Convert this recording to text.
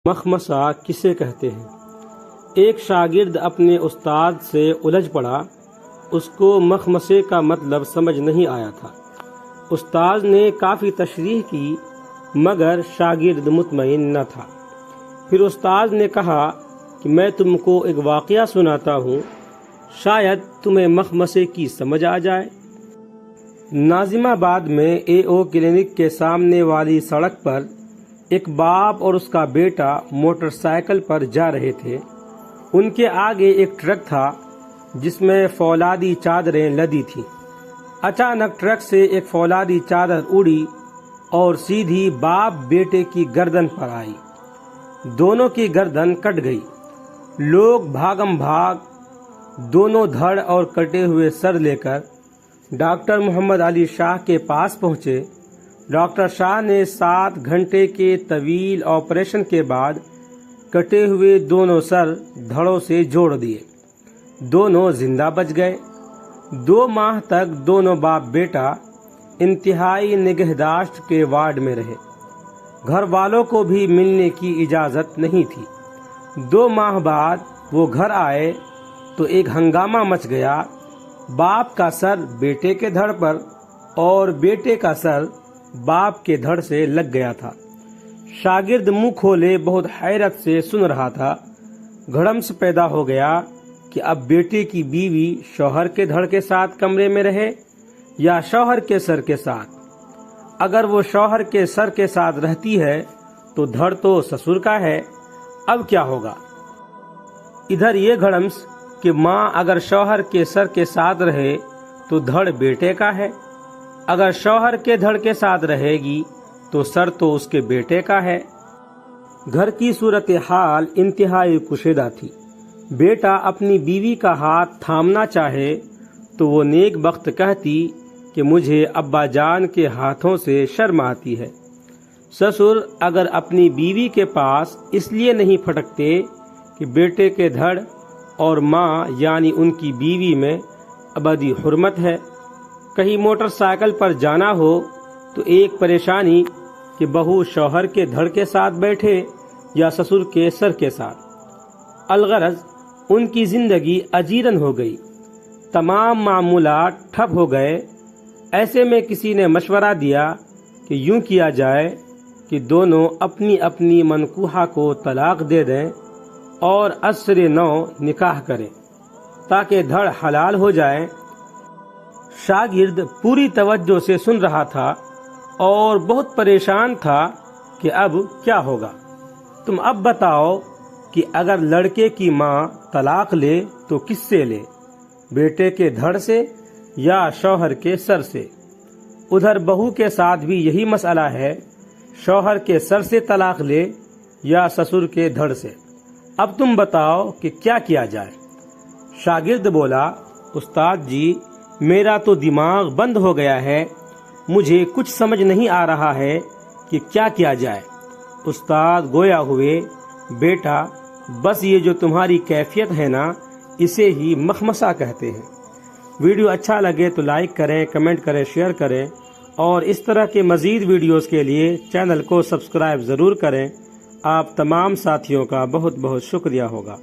مخمصہ کسے کہتے ہیں؟ ایک شاگرد اپنے استاد سے الجھ پڑا، اس کو مخمصے کا مطلب سمجھ نہیں آیا تھا۔ استاد نے کافی تشریح کی مگر شاگرد مطمئن نہ تھا۔ پھر استاد نے کہا کہ میں تم کو ایک واقعہ سناتا ہوں، شاید تمہیں مخمصے کی سمجھ آ جائے۔ ناظم آباد میں اے او کلینک کے سامنے والی سڑک پر ایک باپ اور اس کا بیٹا موٹر سائیکل پر جا رہے تھے۔ ان کے آگے ایک ٹرک تھا جس میں فولادی چادریں لدی تھیں۔ اچانک ٹرک سے ایک فولادی چادر اڑی اور سیدھی باپ بیٹے کی گردن پر آئی۔ دونوں کی گردن کٹ گئی۔ لوگ بھاگم بھاگ دونوں دھڑ اور کٹے ہوئے سر لے کر ڈاکٹر محمد علی شاہ کے پاس پہنچے۔ ڈاکٹر شاہ نے 7 گھنٹے کے طویل آپریشن کے بعد کٹے ہوئے دونوں سر دھڑوں سے جوڑ دیے۔ دونوں زندہ بچ گئے۔ 2 ماہ تک دونوں باپ بیٹا انتہائی نگہداشت کے وارڈ میں رہے۔ گھر والوں کو بھی ملنے کی اجازت نہیں تھی۔ 2 ماہ بعد وہ گھر آئے تو ایک ہنگامہ مچ گیا۔ باپ کا سر بیٹے کے دھڑ پر اور بیٹے کا سر باپ کے دھڑ سے لگ گیا تھا۔ شاگرد منہ کھولے بہت حیرت سے سن رہا تھا۔ گھڑمس پیدا ہو گیا کہ اب بیٹے کی بیوی شوہر کے دھڑ کے ساتھ کمرے میں رہے یا شوہر کے سر کے ساتھ۔ اگر وہ شوہر کے سر کے ساتھ رہتی ہے تو دھڑ تو سسر کا ہے، اب کیا ہوگا؟ ادھر یہ گھڑمس کہ ماں اگر شوہر کے سر کے ساتھ رہے تو دھڑ بیٹے کا ہے، اگر شوہر کے دھڑ کے ساتھ رہے گی تو سر تو اس کے بیٹے کا ہے۔ گھر کی صورتحال انتہائی کشیدہ تھی۔ بیٹا اپنی بیوی کا ہاتھ تھامنا چاہے تو وہ نیک بخت کہتی کہ مجھے ابا جان کے ہاتھوں سے شرم آتی ہے۔ سسر اگر اپنی بیوی کے پاس اس لیے نہیں پھٹکتے کہ بیٹے کے دھڑ اور ماں یعنی ان کی بیوی میں ابدی حرمت ہے۔ کہیں موٹر سائیکل پر جانا ہو تو ایک پریشانی کہ بہو شوہر کے دھڑ کے ساتھ بیٹھے یا سسر کے سر کے ساتھ۔ الغرض ان کی زندگی اجیرن ہو گئی، تمام معمولات ٹھپ ہو گئے۔ ایسے میں کسی نے مشورہ دیا کہ یوں کیا جائے کہ دونوں اپنی اپنی منکوحہ کو طلاق دے دیں اور عصر نو نکاح کریں تاکہ دھڑ حلال ہو جائے۔ شاگرد پوری توجہ سے سن رہا تھا اور بہت پریشان تھا کہ اب کیا ہوگا۔ تم اب بتاؤ کہ اگر لڑکے کی ماں طلاق لے تو کس سے لے، بیٹے کے دھڑ سے یا شوہر کے سر سے؟ ادھر بہو کے ساتھ بھی یہی مسئلہ ہے، شوہر کے سر سے طلاق لے یا سسر کے دھڑ سے۔ اب تم بتاؤ کہ کیا کیا جائے؟ شاگرد بولا، استاد جی میرا تو دماغ بند ہو گیا ہے، مجھے کچھ سمجھ نہیں آ رہا ہے کہ کیا کیا جائے۔ استاد گویا ہوئے، بیٹا بس یہ جو تمہاری کیفیت ہے نا، اسے ہی مخمصہ کہتے ہیں۔ ویڈیو اچھا لگے تو لائک کریں، کمنٹ کریں، شیئر کریں اور اس طرح کے مزید ویڈیوز کے لیے چینل کو سبسکرائب ضرور کریں۔ آپ تمام ساتھیوں کا بہت بہت شکریہ ہوگا۔